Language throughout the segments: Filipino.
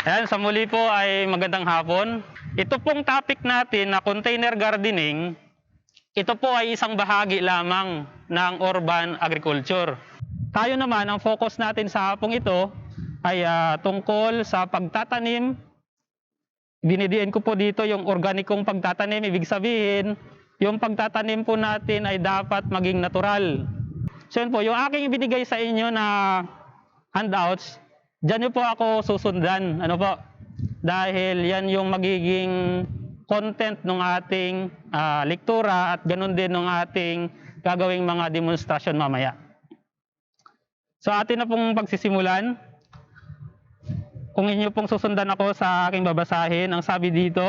Ayan, sa muli po ay magandang hapon. Ito pong topic natin na container gardening, ito po ay isang bahagi lamang ng urban agriculture. Tayo naman, ang focus natin sa hapong ito ay tungkol sa pagtatanim. Dinidiin ko po dito yung organikong pagtatanim. Ibig sabihin, yung pagtatanim po natin ay dapat maging natural. So yun po, yung aking ibinigay sa inyo na handouts, diyan nyo po ako susundan. Ano po? Dahil yan yung magiging content ng ating lektura at ganun din ng ating gagawing mga demonstrasyon mamaya. So atin na pong pagsisimulan. Kung inyo pong susundan ako sa aking babasahin, ang sabi dito,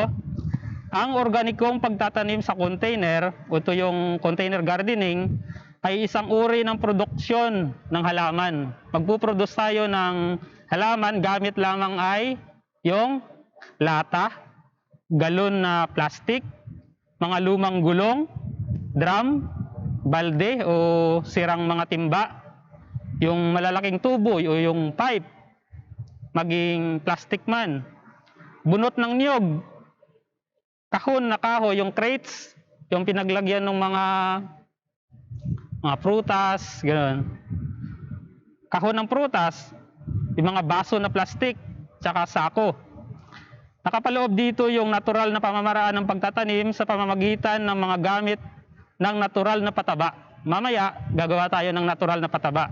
ang organikong pagtatanim sa container, ito yung container gardening, ay isang uri ng produksyon ng halaman. Magpuproduce tayo ng halaman gamit lamang ay yung lata, galon na plastic, mga lumang gulong, drum, balde o sirang mga timba, yung malalaking tubo o yung pipe, maging plastic man, bunot ng niyog, kahon na kahoy, yung crates, yung pinaglagyan ng mga prutas, gano'n. Kahon ng prutas, yung mga baso na plastic, tsaka sako. Nakapaloob dito yung natural na pamamaraan ng pagtatanim sa pamamagitan ng mga gamit ng natural na pataba. Mamaya, gagawa tayo ng natural na pataba.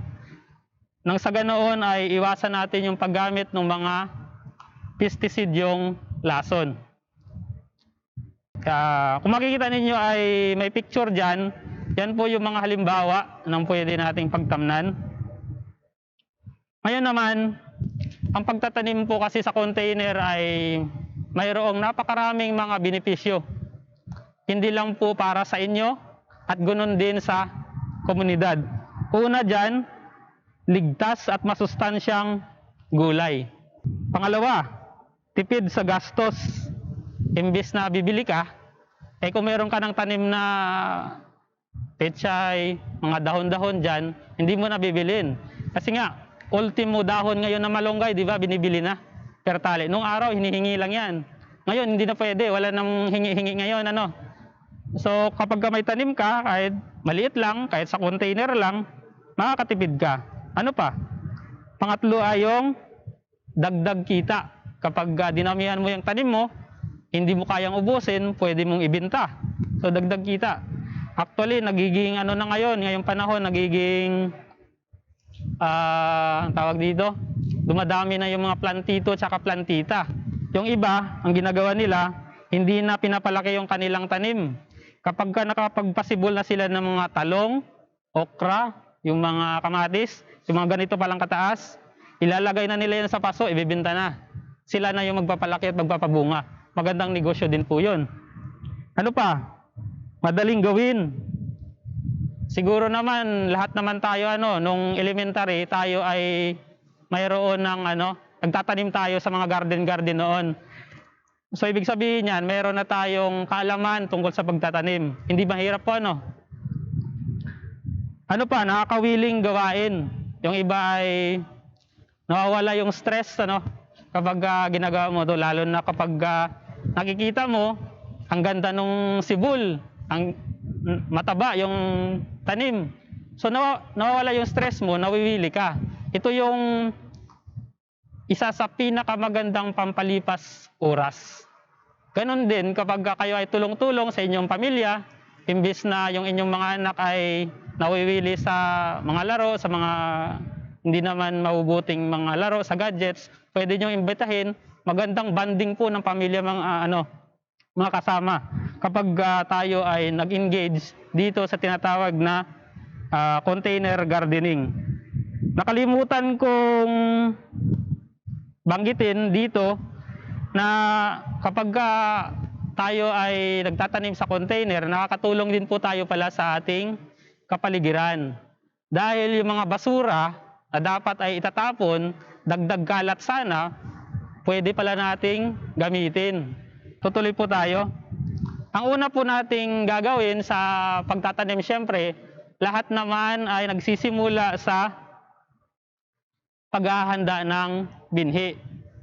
Nang sa ganoon ay iwasan natin yung paggamit ng mga pesticidyong lason. Kung makikita ninyo ay may picture dyan, yan po yung mga halimbawa ng pwede nating pagtamnan. Ngayon naman, ang pagtatanim po kasi sa container ay mayroong napakaraming mga benepisyo. Hindi lang po para sa inyo at ganoon din sa komunidad. Una dyan, ligtas at masustansyang gulay. Pangalawa, tipid sa gastos. Imbis na bibili ka, kung meron ka ng tanim na pechay, mga dahon-dahon dyan, hindi mo na bibilin. Kasi nga, ultimo dahon ngayon na malunggay, di ba, binibili na per tali. Nung araw, hinihingi lang yan. Ngayon, hindi na pwede. Wala nang hingi-hingi ngayon, ano. So, kapag may tanim ka, kahit maliit lang, kahit sa container lang, makakatipid ka. Ano pa? Pangatlo ay yung dagdag kita. Kapag dinamihan mo yung tanim mo, hindi mo kayang ubusin, pwede mong ibenta. So dagdag kita. Actually, nagiging ano na ngayon, ngayong panahon, nagiging tawag dito, dumadami na yung mga plantito at plantita. Yung iba, ang ginagawa nila, hindi na pinapalaki yung kanilang tanim. Kapag nakapagpasibol na sila ng mga talong, okra, yung mga kamatis, yung mga ganito palang kataas, ilalagay na nila yan sa paso, ibibenta na. Sila na yung magpapalaki at magpapabunga. Magandang negosyo din po yun. Ano pa? Madaling gawin. Siguro naman, lahat naman tayo, nung elementary, tayo ay mayroon ng, nagtatanim tayo sa mga garden noon. So, ibig sabihin yan, mayroon na tayong kaalaman tungkol sa pagtatanim. Hindi mahirap po, Ano pa? Nakakawiling gawain. Yung iba ay nawawala yung stress, kapag ginagawa mo to, lalo na kapag nakikita mo ang ganda nung sibol, ang mataba yung tanim. So nawawala yung stress mo, nawiwili ka. Ito yung isa sa pinakamagandang pampalipas oras. Ganon din kapag kayo ay tulong-tulong sa inyong pamilya, imbis na yung inyong mga anak ay nawiwili sa mga laro, sa mga hindi naman mabubuting mga laro, sa gadgets, pwede nyo imbitahin. Magandang banding po ng pamilya mga kasama. Kapag tayo ay nag-engage dito sa tinatawag na container gardening. Nakalimutan kong banggitin dito na kapag tayo ay nagtatanim sa container, nakakatulong din po tayo pala sa ating kapaligiran. Dahil yung mga basura na dapat ay itatapon, dagdag kalat sana, pwede pala nating gamitin. Tutuloy po tayo. Ang una po nating gagawin sa pagtatanim, siyempre, lahat naman ay nagsisimula sa paghahanda ng binhi.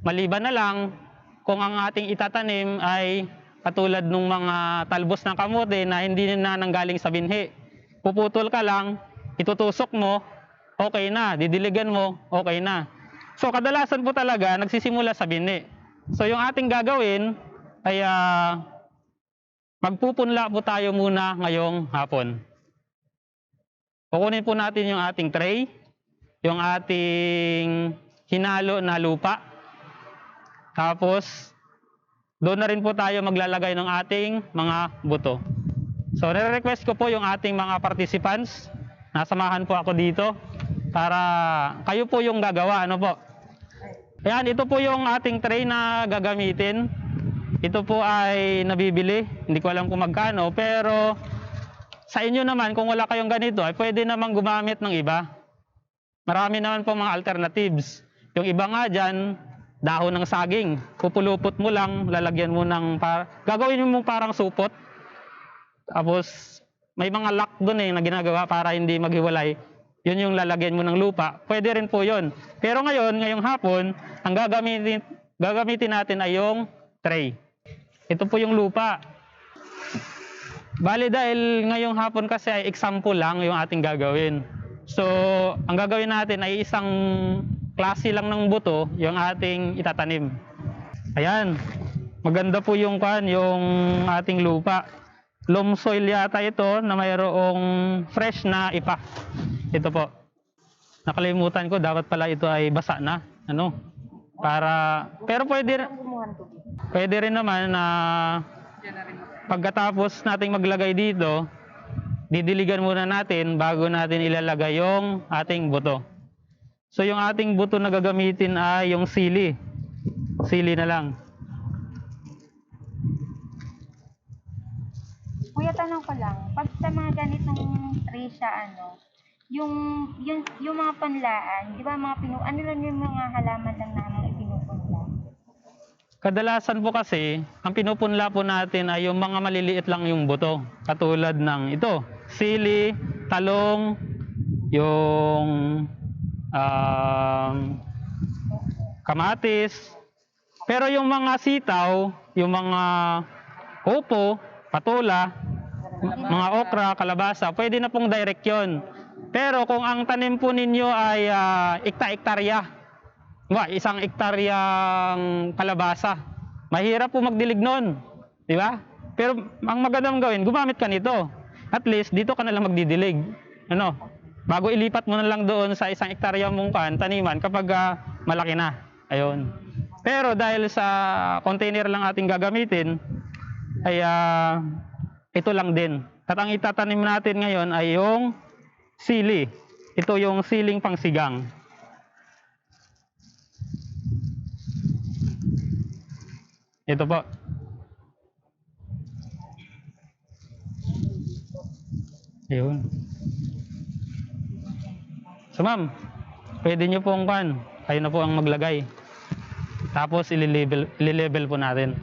Maliban na lang kung ang ating itatanim ay katulad ng mga talbos ng kamote na hindi na nanggaling sa binhi. Puputol ka lang, itutusok mo, okay na. Didiligan mo, okay na. So kadalasan po talaga nagsisimula sa binhi. So yung ating gagawin ay magpupunla po tayo muna ngayong hapon. Kukunin po natin yung ating tray, yung ating hinalo na lupa. Tapos, doon na rin po tayo maglalagay ng ating mga buto. So, nire-request ko po yung ating mga participants. Nasamahan po ako dito para kayo po yung gagawa. Ano po? Ayan, ito po yung ating tray na gagamitin. Ito po ay nabibili. Hindi ko alam kung magkano. Pero, sa inyo naman, kung wala kayong ganito, ay pwede namang gumamit ng iba. Marami naman po mga alternatives. Yung iba nga dyan, dahon ng saging. Pupulupot mo lang, lalagyan mo ng, gagawin mo parang supot. Tapos, may mga lock doon na ginagawa para hindi maghiwalay. Yun yung lalagyan mo ng lupa. Pwede rin po yun. Pero ngayon, ngayong hapon, ang gagamitin natin ay yung tray. Ito po yung lupa. Bali dahil ngayong hapon kasi ay example lang yung ating gagawin. So, ang gagawin natin ay isang klase lang ng buto yung ating itatanim. Ayan. Maganda po yung ating lupa. Loam soil yata ito na mayroong fresh na ipa. Ito po. Nakalimutan ko, dapat pala ito ay basa na. Pero pwede rin naman na pagkatapos nating maglagay dito, didiligan muna natin bago natin ilalagay yung ating buto. So yung ating buto na gagamitin ay yung sili. Sili na lang. Kuya, tanong ko lang, pag sa mga ganitong tray siya, yung mga panlaan, di ba ano lang yung mga halaman lang na mga pinupunla? Kadalasan po kasi, ang pinupunla po natin ay yung mga maliliit lang yung buto. Katulad ng ito, sili, talong, yung kamatis. Pero yung mga sitaw, yung mga upo, patola, mga okra, kalabasa, pwede na pong direct yun. Pero kung ang tanim po ninyo ay ekta-ektarya, isang ektaryang kalabasa, mahirap po magdilig nun. Di ba? Pero ang magandang gawin, gumamit ka nito. At least, dito ka na lang magdidilig. Bago ilipat mo na lang doon sa isang ektarya mong taniman kapag malaki na. Ayun. Pero dahil sa container lang ating gagamitin, ay ito lang din. At ang itatanim natin ngayon ay yung sili. Ito yung siling pangsigang. Ito po. Ayun. So ma'am, pwede nyo pong kayo na po ang maglagay. Tapos i-level po natin.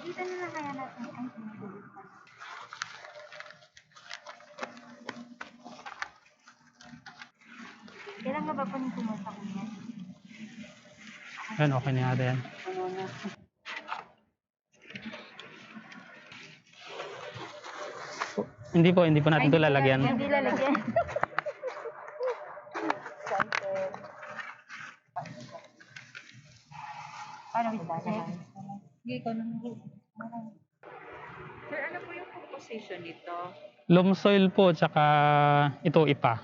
Dito na lang kaya natin ang kailangan ba po nang pumunta ko yan? Ayun, okay na yata yan. Hindi po natin ito lalagyan. Hindi lalagyan. Paano check? Hindi ko naman. Sir, ano po yung composition nito? Loam soil po, tsaka ito ipa.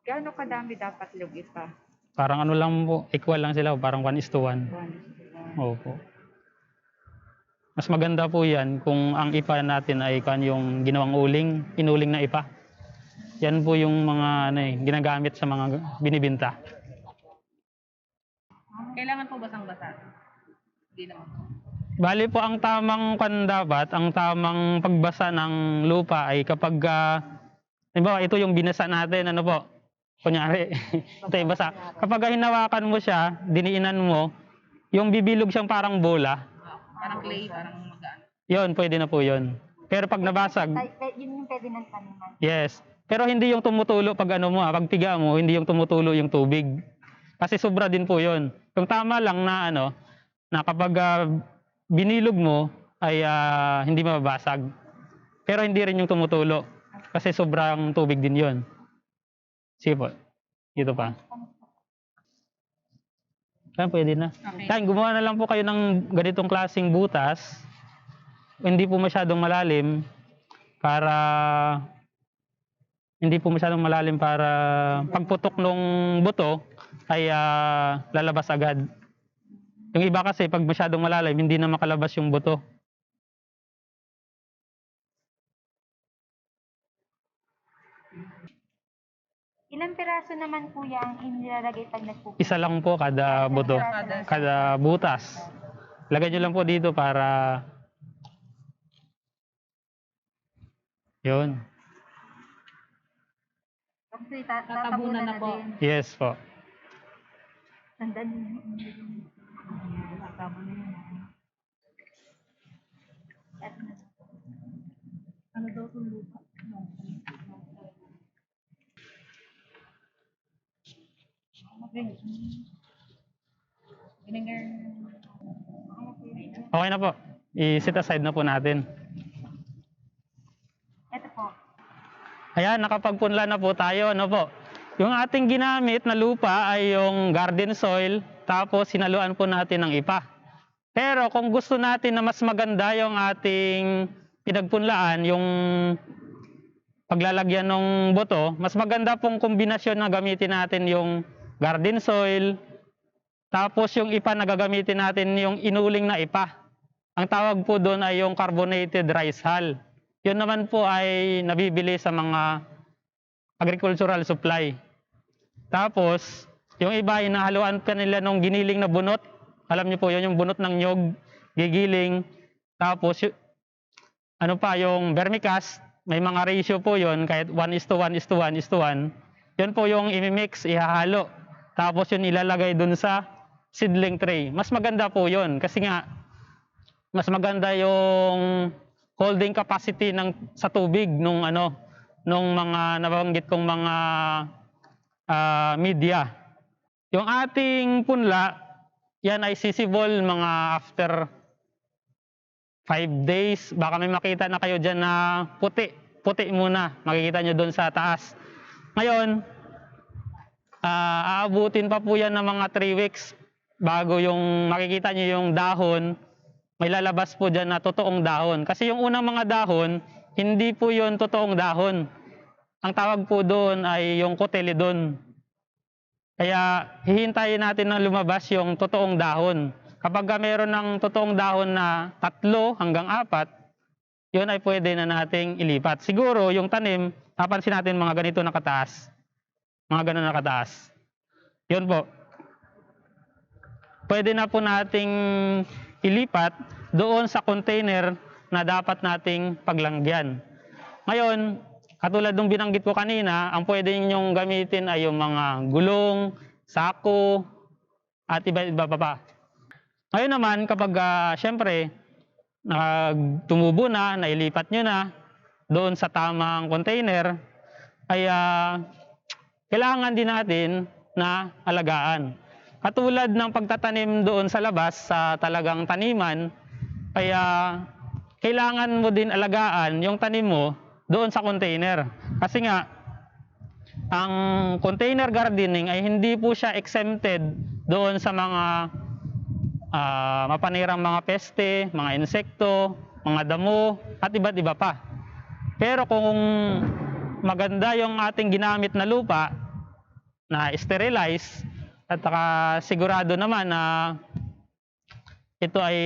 Gaano kadami dapat lug ipa? Parang lang po, equal lang sila, parang 1:1. Opo. Mas maganda po yan kung ang ipa natin ay yung ginawang inuling na ipa. Yan po yung mga ginagamit sa mga binibinta. Kailangan po basang-basa? Hindi naman. Bali po ang tamang ang tamang pagbasa ng lupa ay kapag halimbawa ito yung binasa natin, kunyari, ito yung basa. Kapag hinawakan mo siya, diniinan mo, yung bibilog siyang parang bola. Parang clay, parang magaan. Yon, pwede na po yon. Pero pag nabasag, Yun yung pwede ng taniman. yes. Pero hindi yung tumutulo pag ano mo, pag piga mo, hindi yung tumutulo yung tubig. Kasi sobra din po 'yon. Yung tama lang na ano, na kapag binilog mo ay hindi mababasag. Pero hindi rin yung tumutulo kasi sobrang tubig din 'yon. Sige po. Dito pa. Kaya pwede na. Okay. Kaya gumawa na lang po kayo ng ganitong klaseng butas. Hindi po masyadong malalim para pagputok nung buto ay lalabas agad. Yung iba kasi pag masyadong malalim hindi na makalabas yung buto. Ilang piraso naman kuya ang inilalagay pag nagpupunta? Isa lang po kada buto, kada butas. Lagay nyo lang po dito para yun. Kasi Tatabunan na po. din. Yes po. Tandaan niyo. Ano daw itong lupa? Okay na po. I-set aside na po natin. Ito po. Ayan, nakapagpunla na po tayo. Ano po? Yung ating ginamit na lupa ay yung garden soil, tapos sinaluan po natin ng ipa. Pero kung gusto natin na mas maganda yung ating pinagpunlaan, yung paglalagyan ng boto, mas maganda pong kombinasyon na gamitin natin yung garden soil, tapos yung ipa na gagamitin natin yung inuling na ipa. Ang tawag po doon ay yung carbonated rice hull. Yun naman po ay nabibili sa mga agricultural supply. Tapos, yung iba, inahaluan pa nila ng giniling na bunot. Alam niyo po yun, yung bunot ng nyog, gigiling. Tapos, ano pa, yung vermicast, may mga ratio po yun, kahit 1:1:1:1. Yun po yung imimix, ihahalo. Tapos yun ilalagay dun sa seedling tray. Mas maganda po yun, kasi nga, mas maganda yung holding capacity sa tubig nung mga nabanggit kong mga media. Yung ating punla, yan ay sisibol mga after 5 days. Baka may makita na kayo dyan na puti. Puti muna. Makikita nyo doon sa taas. Ngayon, aabutin pa po yan ng mga 3 weeks bago yung makikita nyo yung dahon. May lalabas po dyan na totoong dahon. Kasi yung unang mga dahon, hindi po yun totoong dahon. Ang tawag po doon ay yung cotyledon. Kaya hihintayin natin na lumabas yung totoong dahon. Kapag meron ng totoong dahon na 3 hanggang 4, yun ay pwede na nating ilipat. Siguro yung tanim, napansin natin mga ganito nakataas. Mga ganun nakataas. Yun po. Pwede na po nating ilipat doon sa container na dapat nating paglangyan. Ngayon, katulad ng binanggit ko kanina, ang pwede ninyong gamitin ay yung mga gulong, sako, at iba-iba pa. Ngayon naman, kapag syempre, tumubo na, nailipat nyo na doon sa tamang container, ay kailangan din natin na alagaan. Katulad ng pagtatanim doon sa labas, sa talagang taniman, kaya kailangan mo din alagaan yung tanim mo doon sa container. Kasi nga, ang container gardening ay hindi po siya exempted doon sa mga mapanirang mga peste, mga insekto, mga damo, at iba't iba pa. Pero kung maganda yung ating ginamit na lupa, na sterilize, at sigurado naman na ito ay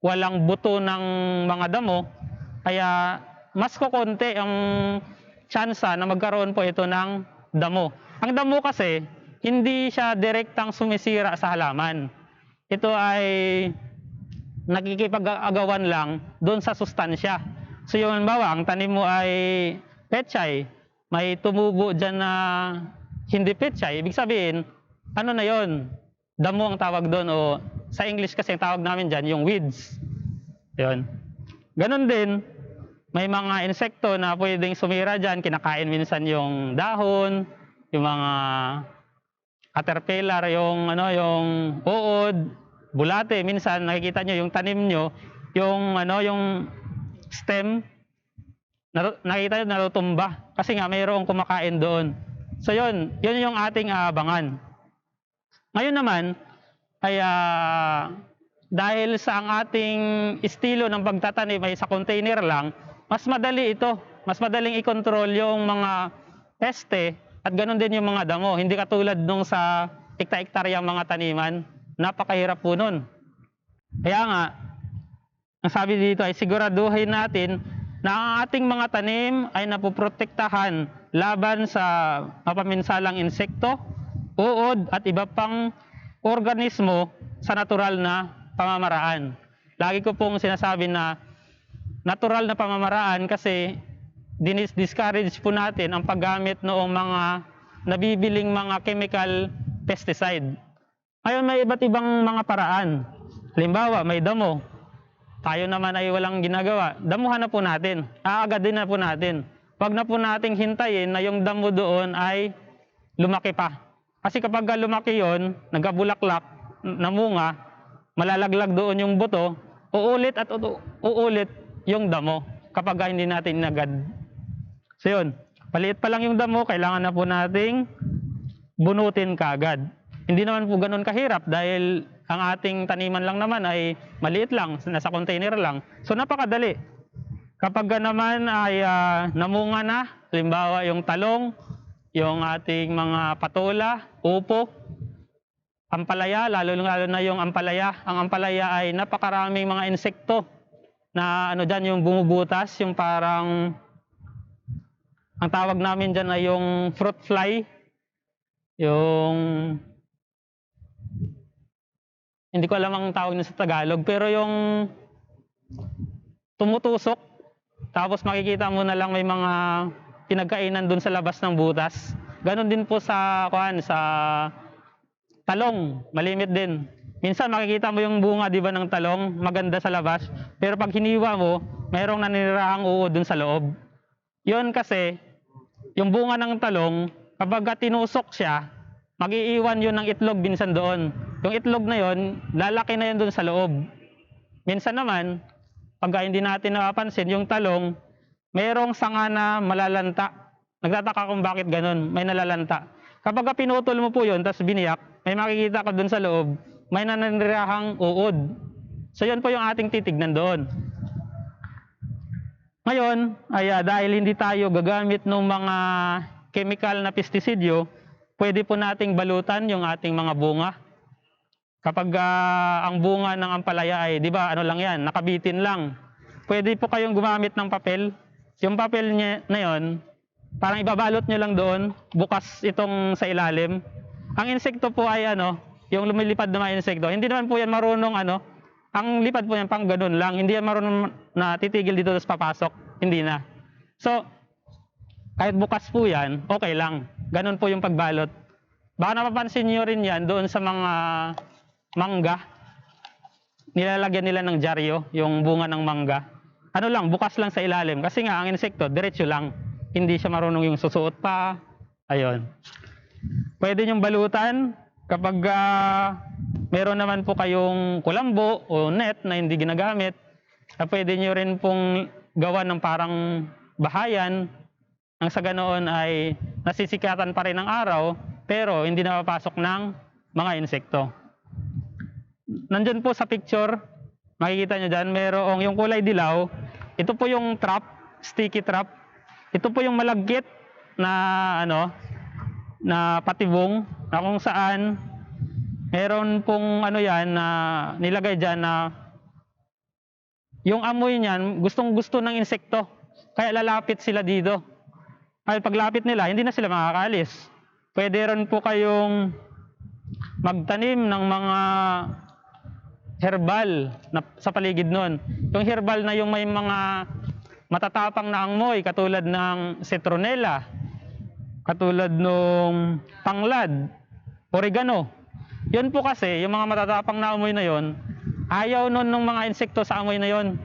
walang buto ng mga damo, kaya mas kukonti ang tsansa na magkaroon po ito ng damo. Ang damo kasi, hindi siya direktang sumisira sa halaman. Ito ay nakikipag-agawan lang doon sa sustansya. So yung halimbawa, ang tanim mo ay pechay, may tumubo dyan na hindi pechay, ibig sabihin, ano na yon? Damo ang tawag doon, o sa English kasi ang tawag namin dyan, yung weeds. Yun. Ganon din, may mga insekto na pwedeng sumira dyan, kinakain minsan yung dahon, yung mga caterpillar, yung yung uod, bulate, minsan nakikita nyo yung tanim nyo, yung stem, nakita nyo natutumba kasi nga mayroong kumakain doon. So yun yung ating aabangan. Ngayon naman ay dahil sa ang ating estilo ng pagtatanim ay sa container lang, mas madali ito. Mas madaling i-control yung mga peste at ganoon din yung mga damo. Hindi katulad nung sa hekta-hektaryang mga taniman. Napakahirap po nun. Kaya nga, ang sabi dito ay siguraduhin natin na ang ating mga tanim ay napoprotektahan laban sa mapaminsalang insekto, uod at iba pang organismo sa natural na pamamaraan. Lagi ko pong sinasabi na natural na pamamaraan kasi discourage po natin ang paggamit noong mga nabibiling mga chemical pesticide. Ngayon may iba't ibang mga paraan. Halimbawa, may damo. Tayo naman ay walang ginagawa. Damuhan na po natin. Aagadin na po natin. Huwag na po nating hintayin na yung damo doon ay lumaki pa. Kasi kapag lumaki yon, nagkabulaklak, namunga, malalaglag doon yung buto, uulit at uulit yung damo kapag hindi natin inagad. So yun, paliit pa lang yung damo, kailangan na po nating bunutin kaagad. Hindi naman po ganun kahirap dahil ang ating taniman lang naman ay maliit lang, nasa container lang. So napakadali. Kapag naman ay namunga na, halimbawa yung talong, yung ating mga patola, upo, ampalaya, lalo na yung ampalaya. Ang ampalaya ay napakaraming mga insekto na dyan yung bumubutas, yung parang, ang tawag namin dyan ay yung fruit fly, yung, hindi ko alam ang tawag nyo sa Tagalog, pero yung tumutusok, tapos makikita mo na lang may mga pinagkainan dun sa labas ng butas. Ganon din po sa talong, malimit din. Minsan makikita mo yung bunga, di ba, ng talong, maganda sa labas, pero pag hiniwa mo, mayroong naninirahang uod dun sa loob. Yun kasi, yung bunga ng talong, kapag tinusok siya, mag-iiwan yun ng itlog minsan doon. Yung itlog na yun, lalaki na yun dun sa loob. Minsan naman, pag hindi natin napapansin, yung talong, mayroong sanga na malalanta. Nagtataka kung bakit ganun, may nalalanta. Kapag pinutol mo po yun, tapos biniyak, may makikita ka dun sa loob, may nananirahang uod. So yun po yung ating titignan doon. Ngayon, ay dahil hindi tayo gagamit ng mga chemical na pestisidyo, pwede po nating balutan yung ating mga bunga. Kapag ang bunga ng ampalaya ay, di ba, lang yan, nakabitin lang. Pwede po kayong gumamit ng papel. Yung papel na yon, parang ibabalot nyo lang doon, bukas itong sa ilalim. Ang insekto po ay yung lumilipad na mga insekto. Hindi naman po yan marunong ang lipad po yan pang ganun lang. Hindi yan marunong na titigil dito tapos papasok. Hindi na. So, kahit bukas po yan, okay lang. Ganun po yung pagbalot. Baka napapansin nyo rin yan doon sa mga mangga. Nilalagyan nila ng dyaryo, yung bunga ng mangga. Bukas lang sa ilalim. Kasi nga, ang insekto, diretso lang. Hindi siya marunong yung susuot pa. Ayun. Pwede nyong balutan kapag meron naman po kayong kulambo o net na hindi ginagamit. Pwede nyo rin pong gawa ng parang bahayan. Ang sa ganoon ay nasisikatan pa rin ng araw, pero hindi napapasok ng mga insekto. Nandyan po sa picture, makikita nyo dyan, merong yung kulay dilaw. Ito po yung trap, sticky trap. Ito po yung malagkit na na patibong na kung saan meron pong yan na nilagay dyan na yung amoy niyan gustong-gusto ng insekto. Kaya lalapit sila dito. Ay paglapit nila, hindi na sila makakaalis. Pwede rin po kayong magtanim ng mga herbal na sa paligid nun. Yung herbal na yung may mga matatapang na amoy katulad ng citronella, katulad nung tanglad, oregano. Yun po kasi, yung mga matatapang na amoy na yon, ayaw nun ng mga insekto sa amoy na yon.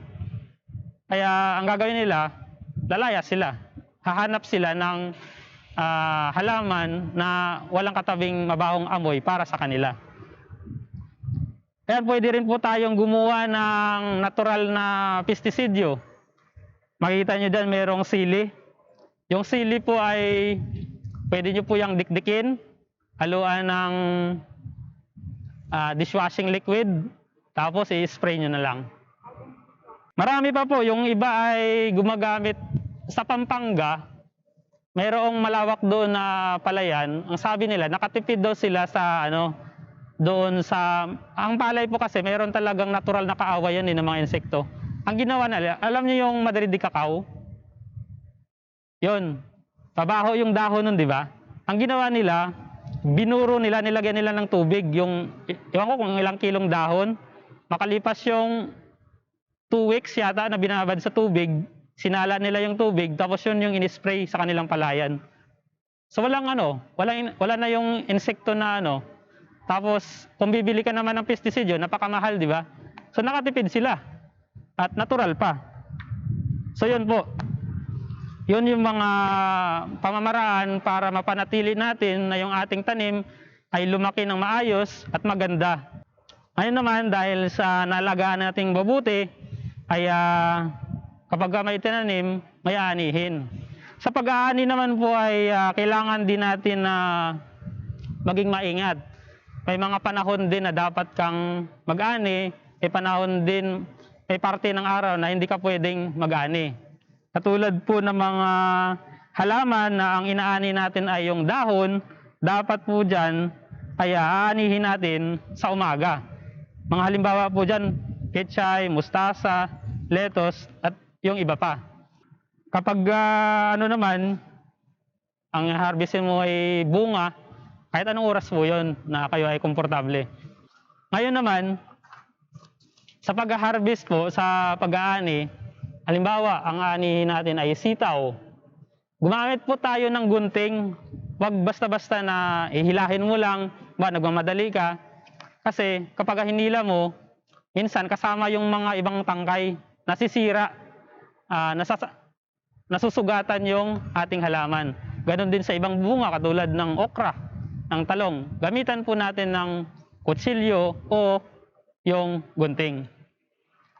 Kaya ang gagawin nila, lalaya sila. Hahanap sila ng halaman na walang katabing mabahong amoy para sa kanila. Kaya pwede rin po tayong gumawa ng natural na pestisidyo. Makikita nyo dyan mayroong sili. Yung sili po ay pwede nyo po yung dikdikin, haluan ng dishwashing liquid, tapos i-spray nyo na lang. Marami pa po, yung iba ay gumagamit sa Pampanga, mayroong malawak doon na palayan. Ang sabi nila, nakatipid daw sila sa doon sa, ang palay po kasi mayroon talagang natural na kaawayan ng mga insekto. Ang ginawa nila, alam niyo yung Madrid de Cacao? Yun, pabaho yung dahon nun, di ba? Ang ginawa nila, binuro nila, nilagyan nila ng tubig, ewan ko kung ilang kilong dahon, makalipas yung 2 weeks yata na binabad sa tubig, sinala nila yung tubig, tapos yun yung in-spray sa kanilang palayan. So wala na yung insekto na tapos kung bibili ka naman ng pestiside, napakamahal, di ba? So nakatipid sila at natural pa. So yun po. Yun yung mga pamamaraan para mapanatili natin na yung ating tanim ay lumaki ng maayos at maganda. Ngayon naman, dahil sa nalagaan nating mabuti, ay kapag may tinanim, may aanihin. Sa pag-aani naman po ay kailangan din natin na maging maingat. May mga panahon din na dapat kang mag-ani, may panahon din, may parte ng araw na hindi ka pwedeng mag-ani. Katulad po ng mga halaman na ang inaani natin ay yung dahon, dapat po dyan ay aanihin natin sa umaga. Mga halimbawa po dyan, pechay, mustasa, lettuce, at yung iba pa. Kapag naman, ang harvestin mo ay bunga, kahit anong oras po yun na kayo ay komportable. Ngayon naman, sa pag-harvest po, sa pag-aani, halimbawa, ang aanihin natin ay sitaw. Gumamit po tayo ng gunting. Huwag basta-basta na ihilahin mo lang, nagmamadali ka. Kasi kapag hinila mo, minsan kasama yung mga ibang tangkay, nasisira, nasusugatan yung ating halaman. Ganon din sa ibang bunga, katulad ng okra, ng talong. Gamitan po natin ng kutsilyo o yung gunting.